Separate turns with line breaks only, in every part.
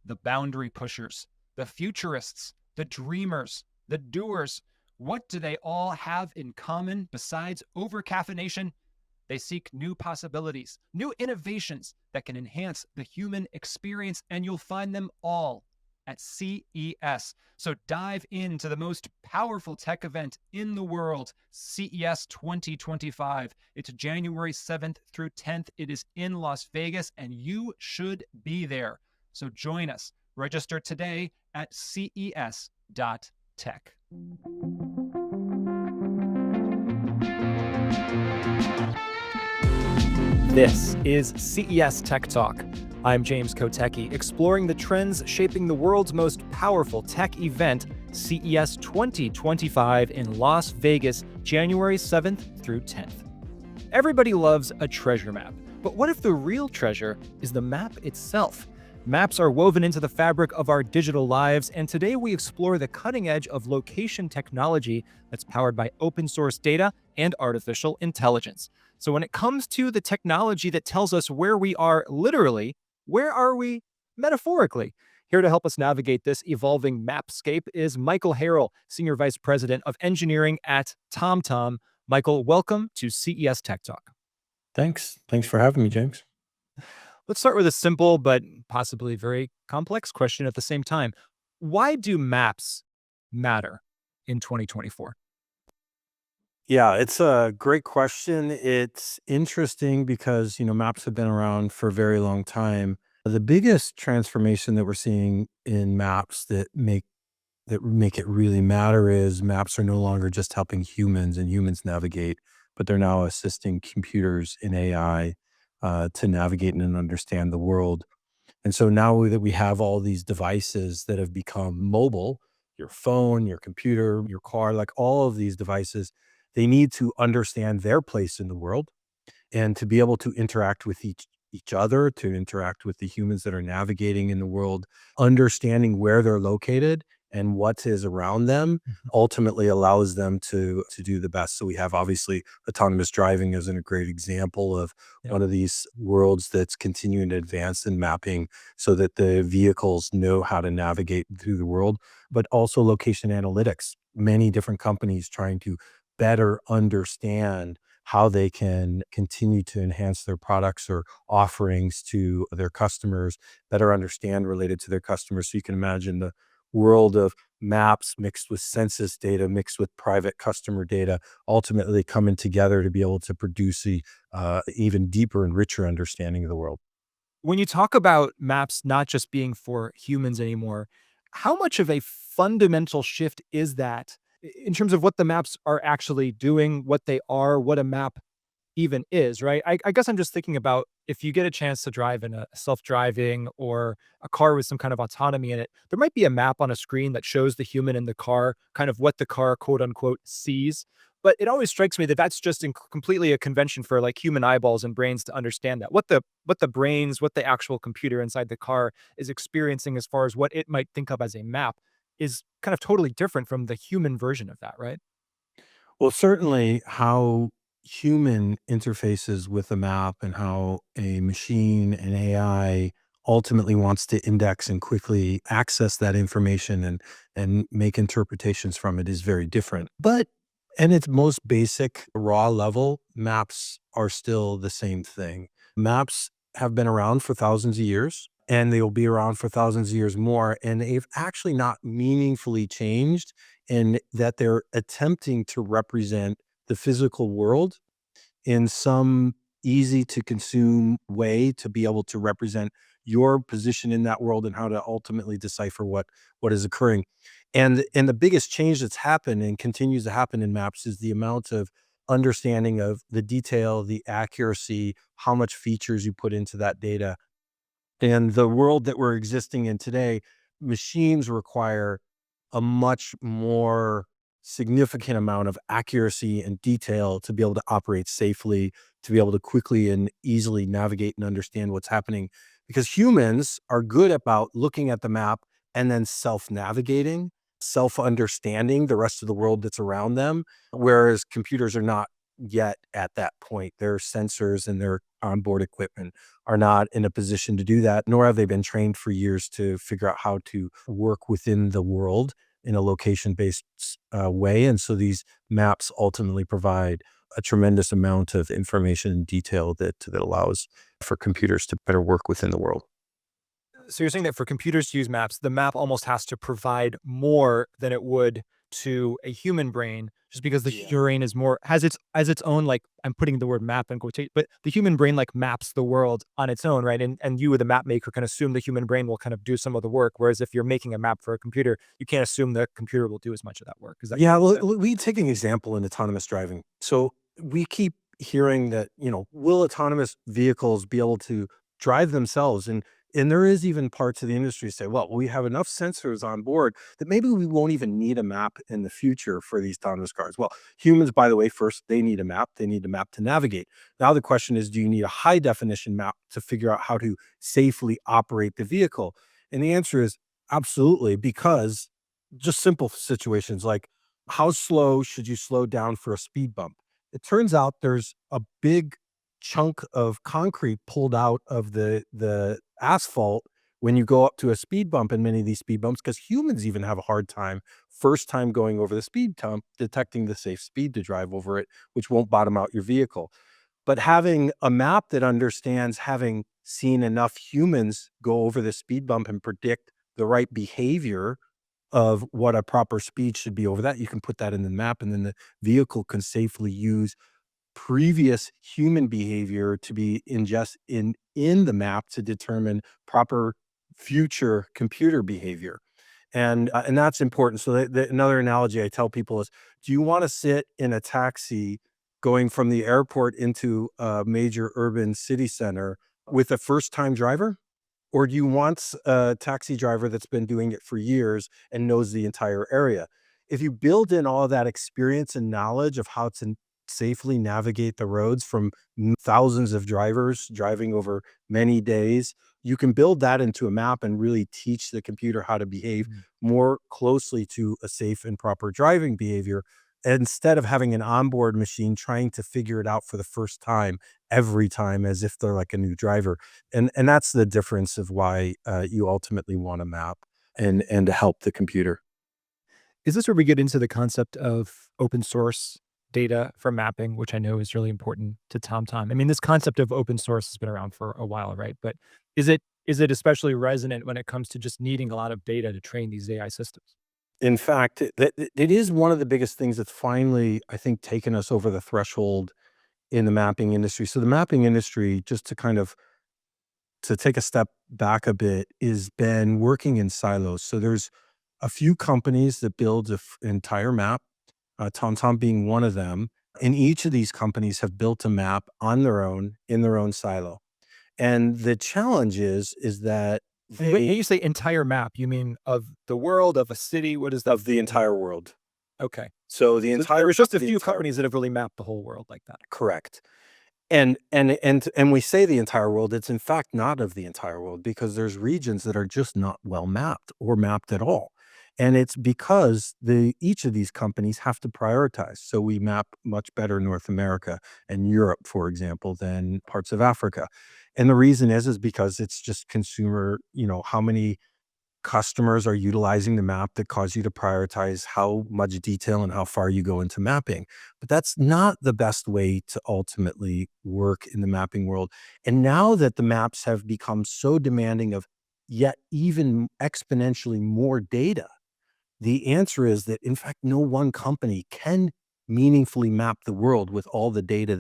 the boundary pushers, the futurists, the dreamers, the doers. What do they all have in common besides overcaffeination? They seek new possibilities, new innovations that can enhance the human experience, and you'll find them all at CES. So dive into the most powerful tech event in the world, CES 2025. It's January 7th through 10th. It is in Las Vegas, and you should be there. So join us. Register today at ces.tech. This is CES Tech Talk. I'm James Kotecki, exploring the trends shaping the world's most powerful tech event, CES 2025 in Las Vegas, January 7th through 10th. Everybody loves a treasure map, but what if the real treasure is the map itself? Maps are woven into the fabric of our digital lives, and today we explore the cutting edge of location technology that's powered by open source data and artificial intelligence. So when it comes to the technology that tells us where we are literally, where are we metaphorically? Here to help us navigate this evolving mapscape is Michael Harrell, Senior Vice President of Engineering at TomTom. Michael, welcome to CES Tech Talk.
Thanks. Thanks for having me, James.
Let's start with a simple but possibly very complex question at the same time. Why do maps matter in 2024?
Yeah, it's a great question. It's interesting because, maps have been around for a very long time. The biggest transformation that we're seeing in maps that make it really matter is maps are no longer just helping humans and humans navigate, but they're now assisting computers and AI to navigate and understand the world. And so now that we have all these devices that have become mobile, your phone, your computer, your car, like all of these devices, they need to understand their place in the world and to be able to interact with each other, to interact with the humans that are navigating in the world, understanding where they're located and what is around them ultimately allows them to do the best. So we have obviously autonomous driving as a great example of one of these worlds that's continuing to advance in mapping so that the vehicles know how to navigate through the world, but also location analytics. Many different companies trying to better understand how they can continue to enhance their products or offerings to their customers, better understand related to their customers. So you can imagine the world of maps mixed with census data, mixed with private customer data, ultimately coming together to be able to produce a even deeper and richer understanding of the world.
When you talk about maps not just being for humans anymore, how much of a fundamental shift is that in terms of what the maps are actually doing, what they are, what a map even is, right? I guess I'm just thinking about if you get a chance to drive in a self-driving or a car with some kind of autonomy in it, there might be a map on a screen that shows the human in the car, kind of what the car, quote unquote, sees. But it always strikes me that that's just completely a convention for like human eyeballs and brains to understand that what the actual computer inside the car is experiencing as far as what it might think of as a map is kind of totally different from the human version of that, right?
Well, certainly how human interfaces with a map and how a machine and AI ultimately wants to index and quickly access that information and make interpretations from it is very different. But in its most basic raw level, maps are still the same thing. Maps have been around for thousands of years and they will be around for thousands of years more. And they've actually not meaningfully changed in that they're attempting to represent the physical world in some easy to consume way to be able to represent your position in that world and how to ultimately decipher what is occurring. And the biggest change that's happened and continues to happen in maps is the amount of understanding of the detail, the accuracy, how much features you put into that data. And the world that we're existing in today, machines require a much more significant amount of accuracy and detail to be able to operate safely, to be able to quickly and easily navigate and understand what's happening. Because humans are good about looking at the map and then self-navigating, self-understanding the rest of the world that's around them, whereas computers are not yet at that point. There are sensors and there are onboard equipment are not in a position to do that, nor have they been trained for years to figure out how to work within the world in a location-based way. And so these maps ultimately provide a tremendous amount of information and detail that allows for computers to better work within the world.
So you're saying that for computers to use maps, the map almost has to provide more than it would to a human brain, just because the
Yeah.
human brain is more has its own, like, I'm putting the word map in quotation, but the human brain like maps the world on its own, right? And you, the map maker, can assume the human brain will kind of do some of the work. Whereas if you're making a map for a computer, you can't assume the computer will do as much of that work. Is that
Yeah,
correct?
well, we take an example in autonomous driving. So we keep hearing that, will autonomous vehicles be able to drive themselves? And there is even parts of the industry say, well, we have enough sensors on board that maybe we won't even need a map in the future for these autonomous cars. Well, humans, by the way, first they need a map. They need a map to navigate. Now the question is, do you need a high definition map to figure out how to safely operate the vehicle? And the answer is absolutely, because just simple situations like how slow should you slow down for a speed bump? It turns out there's a big chunk of concrete pulled out of the asphalt when you go up to a speed bump in many of these speed bumps, because humans even have a hard time first time going over the speed bump detecting the safe speed to drive over it, which won't bottom out your vehicle. But having a map that understands, having seen enough humans go over the speed bump and predict the right behavior of what a proper speed should be over that, you can put that in the map, and then the vehicle can safely use previous human behavior to be in the map to determine proper future computer behavior. And that's important. So another analogy I tell people is, do you want to sit in a taxi going from the airport into a major urban city center with a first time driver? Or do you want a taxi driver that's been doing it for years and knows the entire area? If you build in all of that experience and knowledge of how to safely navigate the roads from thousands of drivers driving over many days, you can build that into a map and really teach the computer how to behave
Mm.
more closely to a safe and proper driving behavior, instead of having an onboard machine trying to figure it out for the first time every time as if they're like a new driver. And that's the difference of why, you ultimately want a map and to help the computer.
Is this where we get into the concept of open source data for mapping, which I know is really important to TomTom? I mean, this concept of open source has been around for a while, right? But is it especially resonant when it comes to just needing a lot of data to train these AI systems?
In fact, it is one of the biggest things that's finally, I think, taken us over the threshold in the mapping industry. So the mapping industry, just to kind of to take a step back a bit, is been working in silos. So there's a few companies that build an entire map, TomTom being one of them. And each of these companies have built a map on their own in their own silo. And the challenge is that
When
they
you say entire map, you mean of the world, of a city? What is that?
of the entire world.
Okay.
So the
So
entire
there's just a
the
few
entire
companies that have really mapped the whole world like that.
correct. And we say the entire world, it's in fact not of the entire world, because there's regions that are just not well mapped or mapped at all. And it's because each of these companies have to prioritize. So we map much better North America and Europe, for example, than parts of Africa. And the reason is because it's just consumer, how many customers are utilizing the map that cause you to prioritize how much detail and how far you go into mapping. But that's not the best way to ultimately work in the mapping world. And now that the maps have become so demanding of yet even exponentially more data, the answer is that, in fact, no one company can meaningfully map the world with all the data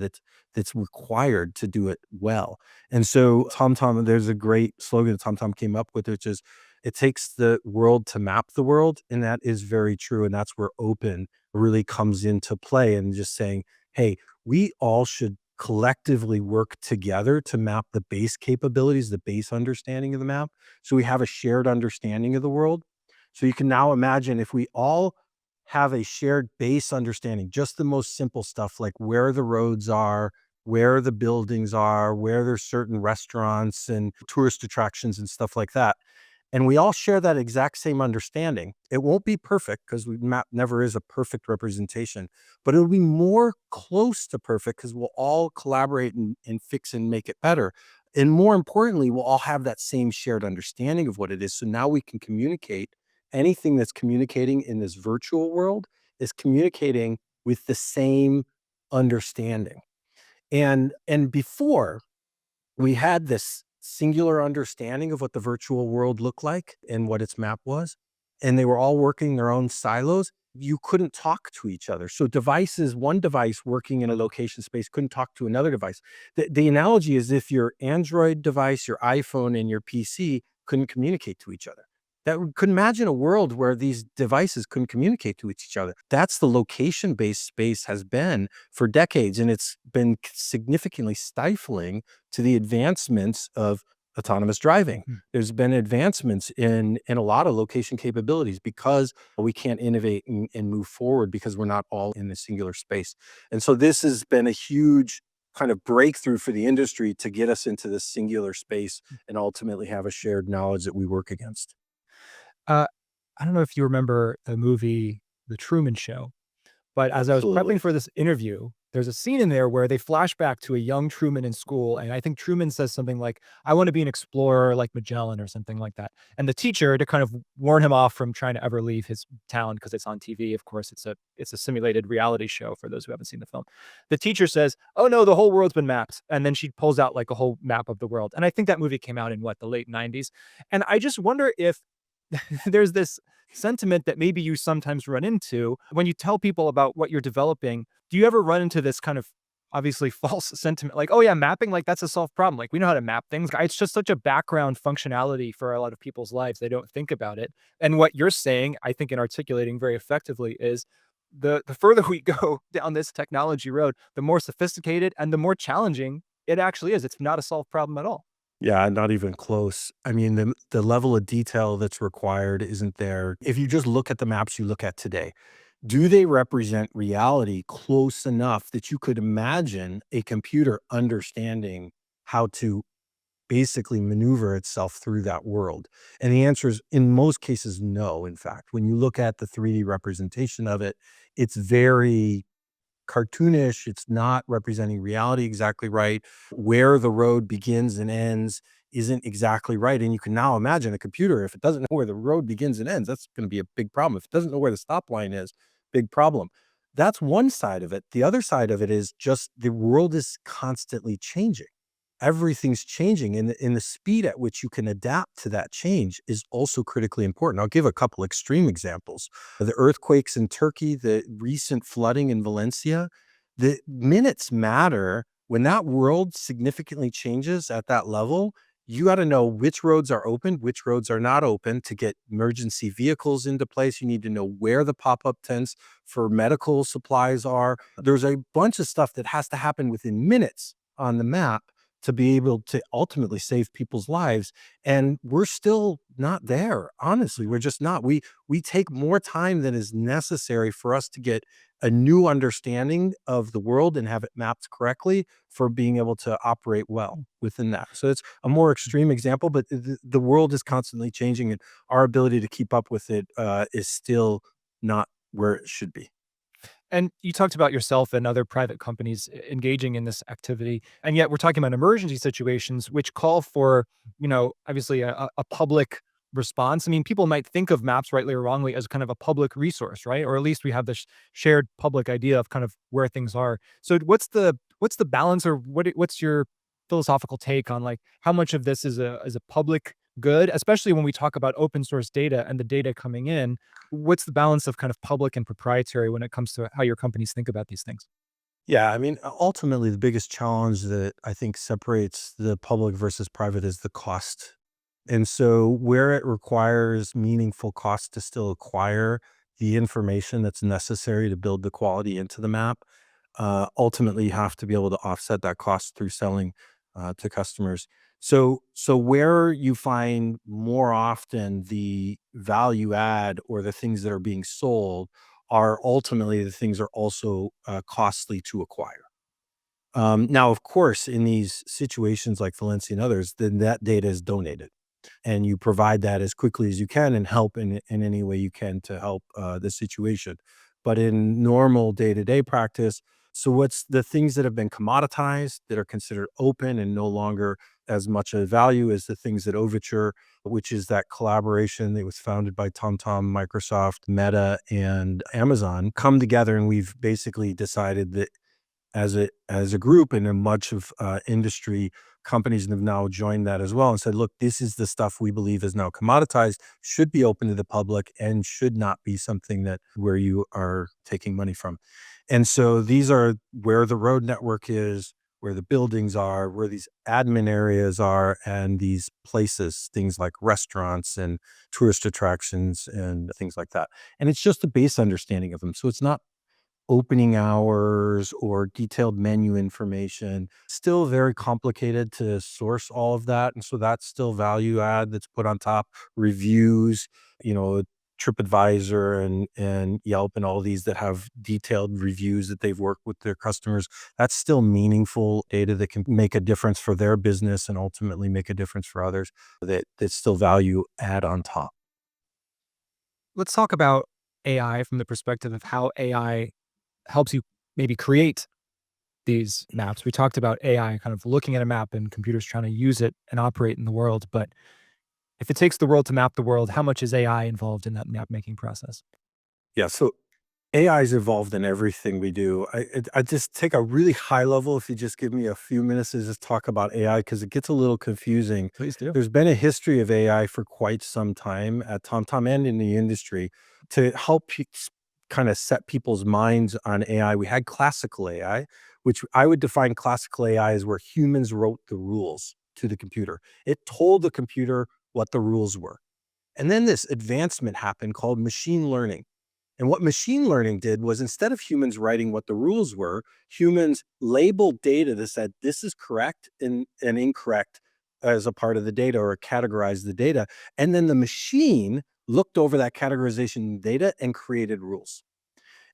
that's required to do it well. And so TomTom, there's a great slogan that TomTom came up with, which is, "It takes the world to map the world," and that is very true. And that's where open really comes into play, and just saying, "Hey, we all should collectively work together to map the base capabilities, the base understanding of the map, so we have a shared understanding of the world." So you can now imagine if we all have a shared base understanding, just the most simple stuff like where the roads are, where the buildings are, where there's certain restaurants and tourist attractions and stuff like that. And we all share that exact same understanding. It won't be perfect because map never is a perfect representation, but it'll be more close to perfect because we'll all collaborate and fix and make it better. And more importantly, we'll all have that same shared understanding of what it is. So now we can communicate. Anything that's communicating in this virtual world is communicating with the same understanding. And before, we had this singular understanding of what the virtual world looked like and what its map was, and they were all working their own silos. You couldn't talk to each other. So devices, one device working in a location space couldn't talk to another device. The analogy is if your Android device, your iPhone, and your PC couldn't communicate to each other. Could imagine a world where these devices couldn't communicate to each other. That's the location-based space has been for decades, and it's been significantly stifling to the advancements of autonomous driving.
Mhm.
There's been advancements in a lot of location capabilities because we can't innovate and move forward because we're not all in a singular space. And so this has been a huge kind of breakthrough for the industry to get us into this singular space and ultimately have a shared knowledge that we work against.
Uh, I don't know if you remember the movie The Truman Show. But as I was prepping
Absolutely.
for this interview, there's a scene in there where they flash back to a young Truman in school, and I think Truman says something like, "I wanna be an explorer like Magellan," or something like that. And the teacher, to kind of warn him off from trying to ever leave his town because it's on TV, of course, it's a simulated reality show for those who haven't seen the film. The teacher says, "Oh, no, the whole world's been mapped," and then she pulls out, like, a whole map of the world, and I think that movie came out in, what, the late '90s? And I just wonder if there's this sentiment that maybe you sometimes run into when you tell people about what you're developing. Do you ever run into this kind of obviously false sentiment like, oh yeah, mapping, like that's a solved problem. Like we know how to map things. It's just such a background functionality for a lot of people's lives. They don't think about it. And what you're saying, I think, in articulating very effectively is the further we go down this technology road, the more sophisticated and the more challenging it actually is. It's not a solved problem at all.
Yeah, not even close. I mean, the level of detail that's required isn't there. If you just look at the maps you look at today, do they represent reality close enough that you could imagine a computer understanding how to basically maneuver itself through that world? And the answer is in most cases, no. In fact, when you look at the 3D representation of it, it's very cartoonish. It's not representing reality exactly right. Where the road begins and ends isn't exactly right. And you can now imagine a computer, if it doesn't know where the road begins and ends, that's going to be a big problem. If it doesn't know where the stop line is, big problem. That's one side of it. The other side of it is just the world is constantly changing. Everything's changing, and the speed at which you can adapt to that change is also critically important. I'll give a couple extreme examples. The earthquakes in Turkey, the recent flooding in Valencia, the minutes matter. When that world significantly changes at that level, you gotta know which roads are open, which roads are not open to get emergency vehicles into place. You need to know where the pop-up tents for medical supplies are. There's a bunch of stuff that has to happen within minutes on the map to be able to ultimately save people's lives, and we're still not there, honestly, we're just not. We take more time than is necessary for us to get a new understanding of the world and have it mapped correctly for being able to operate well within that. So it's a more extreme example, but the world is constantly changing, and our ability to keep up with it, is still not where it should be.
And you talked about yourself and other private companies engaging in this activity, and yet we're talking about emergency situations which call for, obviously a public response. I mean, people might think of maps rightly or wrongly as kind of a public resource, right? Or at least we have this shared public idea of kind of where things are. So what's the balance, or what's your philosophical take on like how much of this is a public good, especially when we talk about open source data and the data coming in. What's the balance of kind of public and proprietary when it comes to how your companies think about these things?
Yeah, I mean, ultimately, the biggest challenge that I think separates the public versus private is the cost. And so, where it requires meaningful cost to still acquire the information that's necessary to build the quality into the map, ultimately, you have to be able to offset that cost through selling to customers. So where you find more often the value add or the things that are being sold are ultimately the things are also costly to acquire. Now, of course, in these situations like Valencia and others, then that data is donated. and you provide that as quickly as you can and help in any way you can to help the situation. But in normal day-to-day practice, so what's the things that have been commoditized that are considered open and no longer as much a value as the things that Overture, which is that collaboration that was founded by TomTom, Microsoft, Meta, and Amazon, come together, and we've basically decided that as a group and a much of industry companies have now joined that as well and said, look, this is the stuff we believe is now commoditized, should be open to the public, and should not be something that where you are taking money from. And so these are where the road network is, where the buildings are, where these admin areas are, and these places, things like restaurants and tourist attractions and things like that. And it's just a base understanding of them. So it's not opening hours or detailed menu information. Still very complicated to source all of that. And so that's still value add that's put on top. Reviews, you know, TripAdvisor and Yelp and all these that have detailed reviews that they've worked with their customers. That's still meaningful data that can make a difference for their business and ultimately make a difference for others. That's still value add on top.
Let's talk about AI from the perspective of how AI helps you maybe create these maps. We talked about AI kind of looking at a map and computers trying to use it and operate in the world. But if it takes the world to map the world, how much is AI involved in that map making process?
Yeah. So AI is involved in everything we do. I just take a really high level. If you just give me a few minutes to just talk about AI, because it gets a little confusing.
Please do.
There's been a history of AI for quite some time at TomTom and in the industry to help kind of set people's minds on AI. We had classical AI, which I would define classical AI as where humans wrote the rules to the computer. It told the computer what the rules were. And then this advancement happened called machine learning. And what machine learning did was instead of humans writing what the rules were, humans labeled data that said this is correct and incorrect as a part of the data or categorized the data. And then the machine looked over that categorization data and created rules.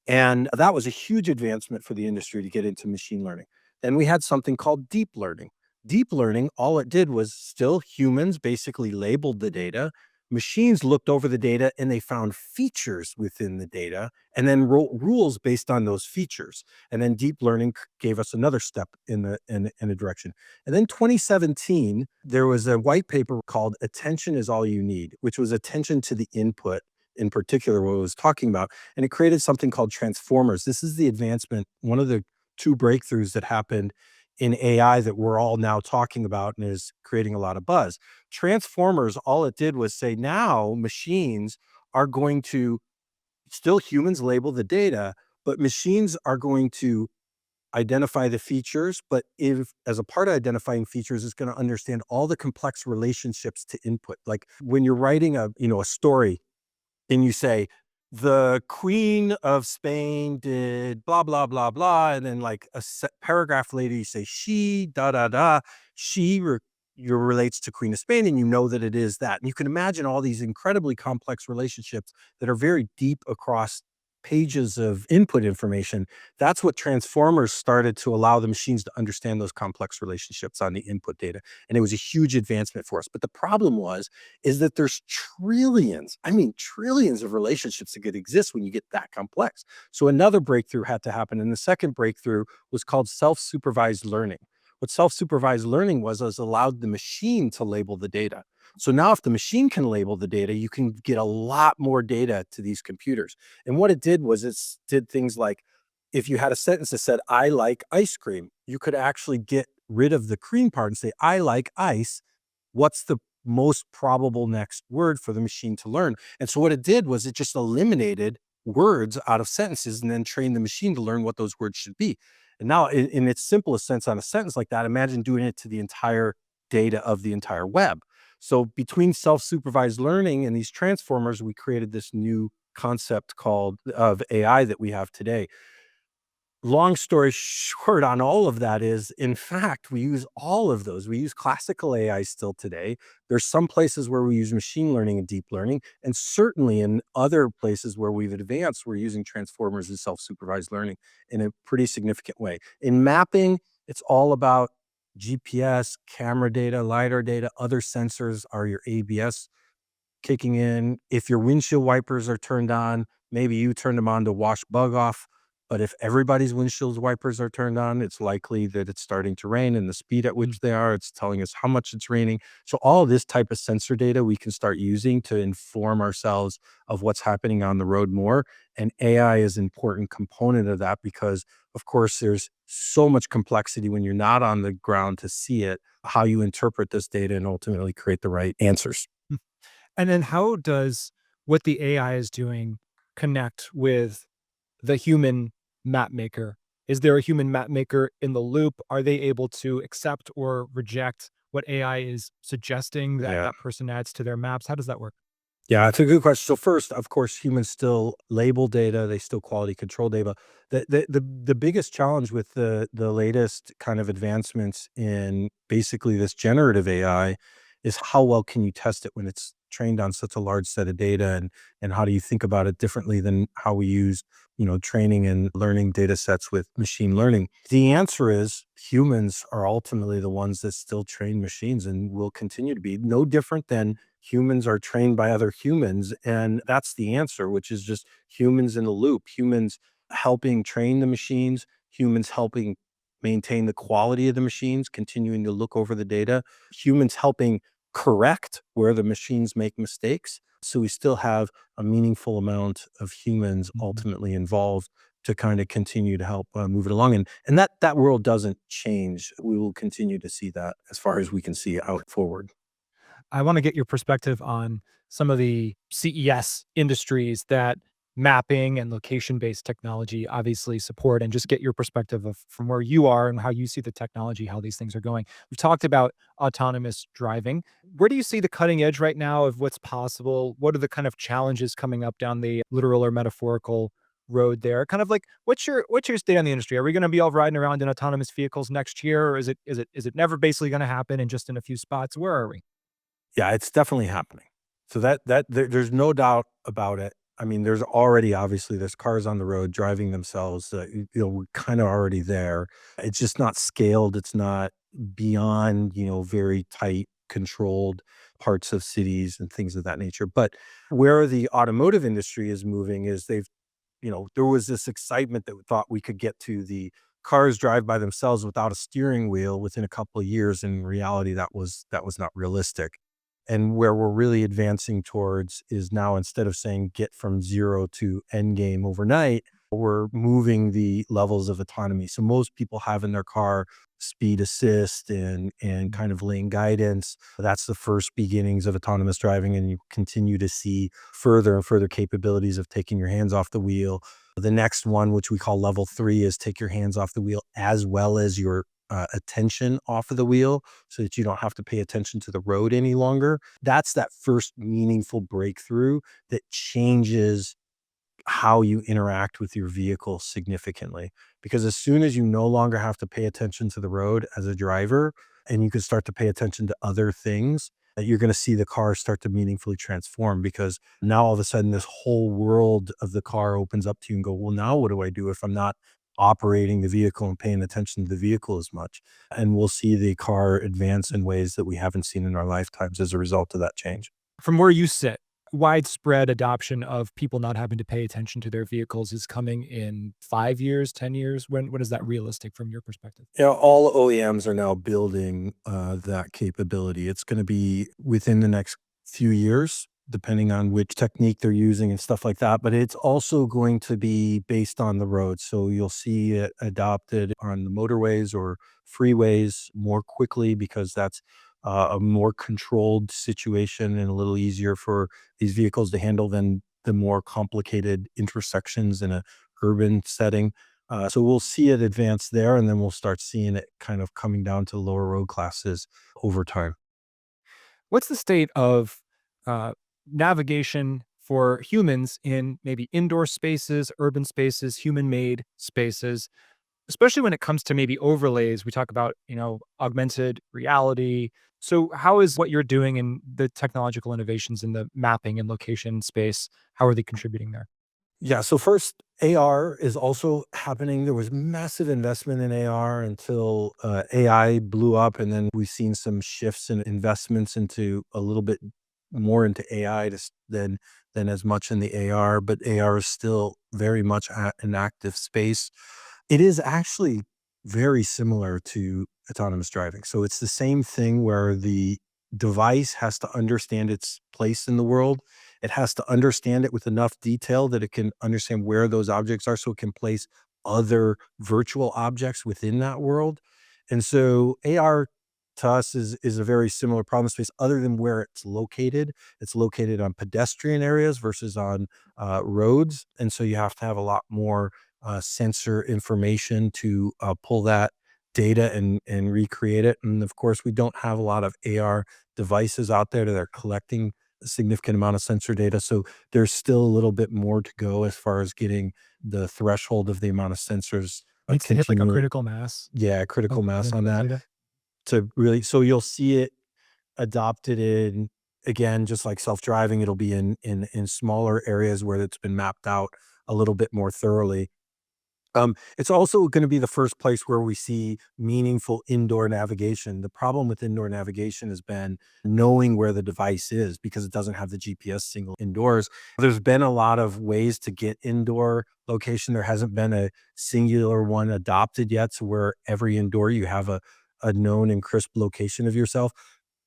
And that was a huge advancement for the industry to get into machine learning. Then we had something called deep learning. Deep learning, all it did was still humans basically labeled the data. Machines looked over the data and they found features within the data and then wrote rules based on those features. And then deep learning gave us another step in a direction. And then 2017, there was a white paper called Attention is All You Need, which was attention to the input in particular, what it was talking about, and it created something called transformers. This is the advancement, one of the two breakthroughs that happened in AI that we're all now talking about and is creating a lot of buzz. Transformers, all it did was say now machines are going to still humans label the data, but machines are going to identify the features. But if as a part of identifying features, it's going to understand all the complex relationships to input. Like when you're writing a story and you say, the Queen of Spain did blah, blah, blah, blah. And then like paragraph later, you say, she, da, da, da, she you relates to Queen of Spain, and you know that it is that. And you can imagine all these incredibly complex relationships that are very deep across pages of input information. That's what transformers started to allow the machines to understand those complex relationships on the input data. And it was a huge advancement for us. But the problem is that there's trillions, I mean, trillions of relationships that could exist when you get that complex. So another breakthrough had to happen. And the second breakthrough was called self-supervised learning. What self-supervised learning was allowed the machine to label the data. So now if the machine can label the data, you can get a lot more data to these computers. And what it did was it did things like if you had a sentence that said, I like ice cream, you could actually get rid of the cream part and say, I like ice. What's the most probable next word for the machine to learn? And so what it did was it just eliminated words out of sentences and then trained the machine to learn what those words should be. And now in its simplest sense on a sentence like that, imagine doing it to the entire data of the entire web. So between self-supervised learning and these transformers, we created this new concept called of AI that we have today. Long story short on all of that is, in fact, we use all of those. We use classical AI still today. There's some places where we use machine learning and deep learning, and certainly in other places where we've advanced, we're using transformers and self-supervised learning in a pretty significant way. In mapping, it's all about GPS, camera data, LiDAR data, other sensors are your ABS kicking in. If your windshield wipers are turned on, maybe you turned them on to wash bug off. But if everybody's windshield wipers are turned on, it's likely that it's starting to rain, and the speed at
Mm.
which they are, it's telling us how much it's raining. So all of this type of sensor data we can start using to inform ourselves of what's happening on the road more. And AI is an important component of that because, of course, there's so much complexity when you're not on the ground to see it, how you interpret this data and ultimately create the right answers.
Mm. And then how does what the AI is doing connect with the human map maker? Is there a human map maker in the loop? Are they able to accept or reject what AI is suggesting that
Yeah.
that person adds to their maps? How does that work?
Yeah, it's a good question. So first, of course, humans still label data, they still quality control data. The biggest challenge with the latest kind of advancements in basically this generative AI is how well can you test it when it's trained on such a large set of data, and how do you think about it differently than how we use, training and learning data sets with machine learning? The answer is humans are ultimately the ones that still train machines and will continue to be no different than humans are trained by other humans. And that's the answer, which is just humans in the loop, humans helping train the machines, humans helping maintain the quality of the machines, continuing to look over the data, humans helping correct where the machines make mistakes. So we still have a meaningful amount of humans
Mhm.
ultimately involved to kind of continue to help move it along. And that world doesn't change. We will continue to see that as far as we can see out forward.
I want to get your perspective on some of the CES industries that mapping and location-based technology obviously support, and just get your perspective of from where you are and how you see the technology, how these things are going. We've talked about autonomous driving. Where do you see the cutting edge right now of what's possible? What are the kind of challenges coming up down the literal or metaphorical road there? Kind of like what's your stay on the industry? Are we going to be all riding around in autonomous vehicles next year, or is it never basically going to happen and just in a few spots? Where are we?
Yeah, it's definitely happening. So there's no doubt about it. I mean, there's cars on the road driving themselves. We're kind of already there. It's just not scaled. It's not beyond, very tight, controlled parts of cities and things of that nature. But where the automotive industry is moving is there was this excitement that we thought we could get to the cars drive by themselves without a steering wheel within a couple of years. In reality, that was not realistic. And where we're really advancing towards is now, instead of saying get from 0 to end game overnight, we're moving the levels of autonomy. So most people have in their car speed assist and kind of lane guidance. That's the first beginnings of autonomous driving, and you continue to see further and further capabilities of taking your hands off the wheel. The next one, which we call level 3, is take your hands off the wheel as well as your attention off of the wheel, so that you don't have to pay attention to the road any longer. That's that first meaningful breakthrough that changes how you interact with your vehicle significantly. Because as soon as you no longer have to pay attention to the road as a driver, and you can start to pay attention to other things, that you're going to see the car start to meaningfully transform. Because now all of a sudden, this whole world of the car opens up to you and go, well, now what do I do if I'm not operating the vehicle and paying attention to the vehicle as much? And we'll see the car advance in ways that we haven't seen in our lifetimes as a result of that change.
From where you sit, widespread adoption of people not having to pay attention to their vehicles is coming in 5 years, 10 years? When is that realistic from your perspective?
Yeah, all OEMs are now building that capability. It's going to be within the next few years, depending on which technique they're using and stuff like that. But it's also going to be based on the road. So you'll see it adopted on the motorways or freeways more quickly, because that's a more controlled situation and a little easier for these vehicles to handle than the more complicated intersections in a urban setting. So we'll see it advance there, and then we'll start seeing it kind of coming down to lower road classes over time.
What's the state of uh, navigation for humans in maybe indoor spaces, urban spaces, human-made spaces, especially when it comes to maybe overlays? We talk about, augmented reality. So how is what you're doing in the technological innovations in the mapping and location space, how are they contributing there?
Yeah, so first, AR is also happening. There was massive investment in AR until AI blew up, and then we've seen some shifts in investments into a little bit more into AI than as much in the AR, but AR is still very much an active space. It is actually very similar to autonomous driving. So it's the same thing where the device has to understand its place in the world. It has to understand it with enough detail that it can understand where those objects are so it can place other virtual objects within that world. And so AR to us is a very similar problem space other than where it's located. It's located on pedestrian areas versus on roads. And so you have to have a lot more sensor information to pull that data and recreate it. And of course, we don't have a lot of AR devices out there that are collecting a significant amount of sensor data. So there's still a little bit more to go as far as getting the threshold of the amount of sensors
Needs to hit like a
continually.
critical mass
Yeah, critical
of
mass on
sensor
that
data.
to really, so you'll see it adopted in, again, just like self-driving, it'll be in smaller areas where it's been mapped out a little bit more thoroughly. It's also gonna be the first place where we see meaningful indoor navigation. The problem with indoor navigation has been knowing where the device is because it doesn't have the GPS signal indoors. There's been a lot of ways to get indoor location. There hasn't been a singular one adopted yet, so where every indoor you have a known and crisp location of yourself.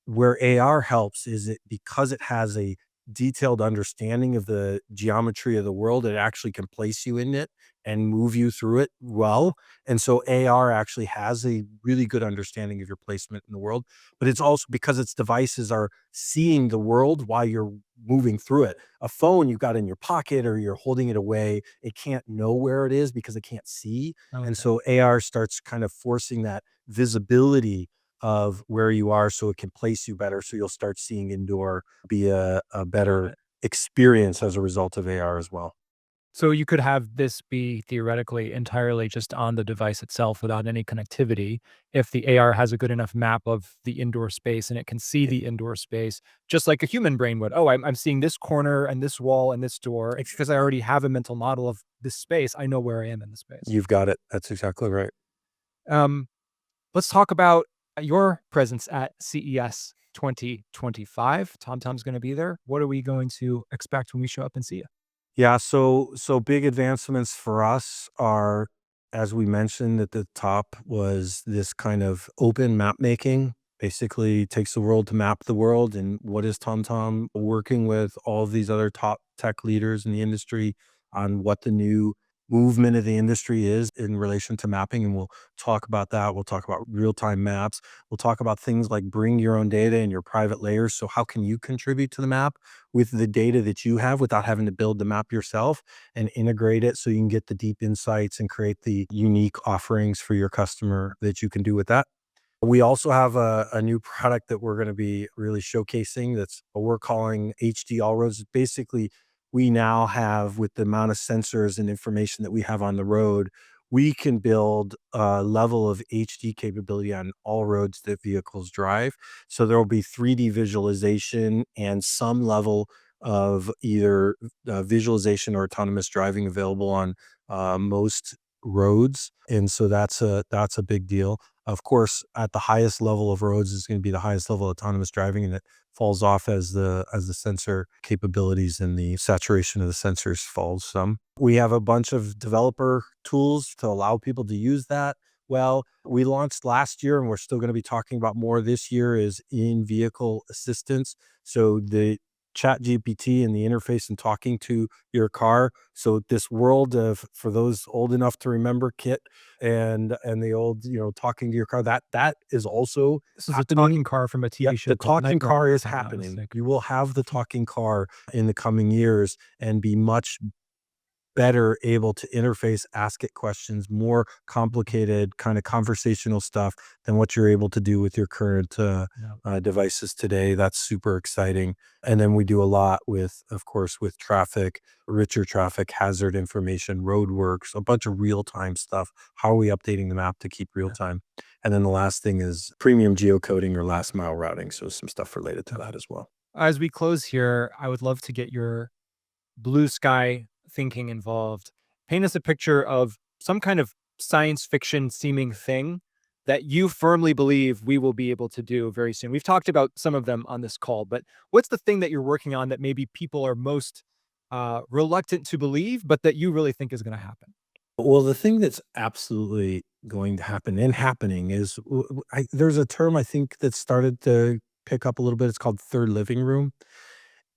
Where AR helps is it because it has a detailed understanding of the geometry of the world, it actually can place you in it and move you through it well. And so AR actually has a really good understanding of your placement in the world, but it's also because its devices are seeing the world while you're moving through it. A phone you've got in your pocket or you're holding it away, it can't know where it is because it can't see. And
Okay.
so AR starts kind of forcing that visibility of where you are so it can place you better. So you'll start seeing indoor be a
Got
better
it.
experience as a result of AR as well.
So you could have this be theoretically entirely just on the device itself without any connectivity if the AR has a good enough map of the indoor space and it can see the indoor space just like a human brain would. Oh, I'm seeing this corner and this wall and this door. It's because I already have a mental model of this space. I know where I am in the space.
You've got it. That's exactly right.
Um, let's talk about your presence at CES 2025. TomTom's going to be there. What are we going to expect when we show up and see you?
Yeah, so big advancements for us are, as we mentioned at the top, was this kind of open map making. Basically, takes the world to map the world. And what is TomTom working with all of these other top tech leaders in the industry on what the new movement of the industry is in relation to mapping? And we'll talk about that. We'll talk about real time maps. We'll talk about things like bring your own data and your private layers. So how can you contribute to the map with the data that you have without having to build the map yourself and integrate it so you can get the deep insights and create the unique offerings for your customer that you can do with that. We also have a new product that we're going to be really showcasing that's what we're calling HD All Roads. Basically, we now have, with the amount of sensors and information that we have on the road, we can build a level of HD capability on all roads that vehicles drive. So there will be 3D visualization and some level of either visualization or autonomous driving available on most roads. And so that's a big deal. Of course, at the highest level of roads is going to be the highest level of autonomous driving, and it falls off as the sensor capabilities and the saturation of the sensors falls some. We have a bunch of developer tools to allow people to use that. Well, we launched last year, and we're still going to be talking about more this year. Is in vehicle assistance. So the Chat GPT and the interface and talking to your car. So this world of, for those old enough to remember Kit and the old, talking to your car, that is also
This is a
happening.
talking car from a
Yeah,
TV show
the
called Knight
talking
Rider,
car is
if I'm not
happening.
mistaken.
You will have the talking car in the coming years and be much better able to interface, ask it questions, more complicated kind of conversational stuff than what you're able to do with your current
Yeah.
devices today. That's super exciting. And then we do a lot with, of course, with traffic, richer traffic, hazard information, roadworks, a bunch of real time stuff. How are we updating the map to keep real
Yeah.
time? And then the last thing is premium geocoding or last mile routing. So some stuff related to
Yeah.
that as well.
As we close here, I would love to get your blue sky thinking involved. Paint us a picture of some kind of science fiction seeming thing that you firmly believe we will be able to do very soon. We've talked about some of them on this call, but what's the thing that you're working on that maybe people are most reluctant to believe, but that you really think is going to happen?
Well, the thing that's absolutely going to happen and happening is there's a term I think that started to pick up a little bit. It's called third living room.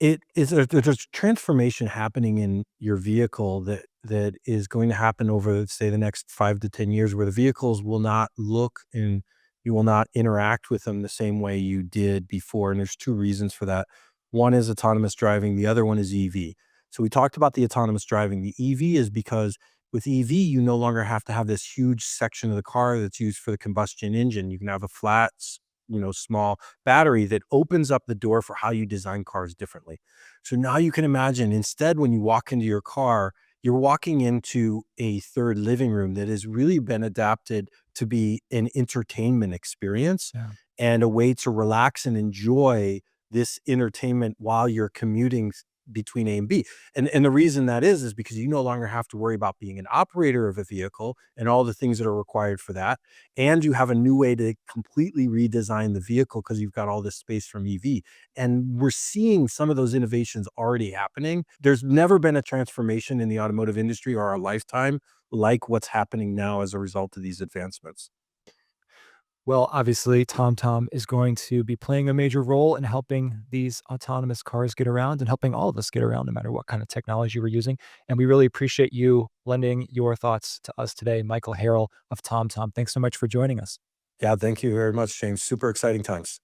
It is there's transformation happening in your vehicle that is going to happen over, say, the next 5 to 10 years, where the vehicles will not look and you will not interact with them the same way you did before, and there's 2 reasons for that. One is autonomous driving, the other one is EV. So we talked about the autonomous driving. The EV is because with EV, you no longer have to have this huge section of the car that's used for the combustion engine. You can have a flat, small battery that opens up the door for how you design cars differently. So now you can imagine, instead, when you walk into your car, you're walking into a third living room that has really been adapted to be an entertainment experience
Yeah.
and a way to relax and enjoy this entertainment while you're commuting between A and B. And the reason that is because you no longer have to worry about being an operator of a vehicle and all the things that are required for that. And you have a new way to completely redesign the vehicle because you've got all this space from EV. And we're seeing some of those innovations already happening. There's never been a transformation in the automotive industry or our lifetime like what's happening now as a result of these advancements.
Well, obviously, TomTom is going to be playing a major role in helping these autonomous cars get around and helping all of us get around no matter what kind of technology we're using. And we really appreciate you lending your thoughts to us today, Michael Harrell of TomTom. Thanks so much for joining us.
Yeah, thank you very much, James. Super exciting times.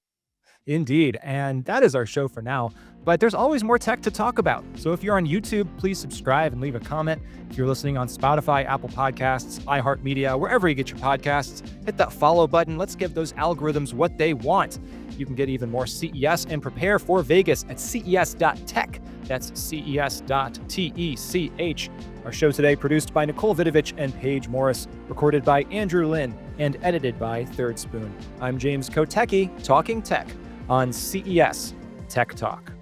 Indeed. And that is our show for now. But there's always more tech to talk about. So if you're on YouTube, please subscribe and leave a comment. If you're listening on Spotify, Apple Podcasts, iHeartMedia, wherever you get your podcasts, hit that follow button. Let's give those algorithms what they want. You can get even more CES and prepare for Vegas at ces.tech. That's ces.tech. Our show today produced by Nicole Vidovich and Paige Morris, recorded by Andrew Lynn, and edited by Third Spoon. I'm James Kotecki, talking tech on CES Tech Talk.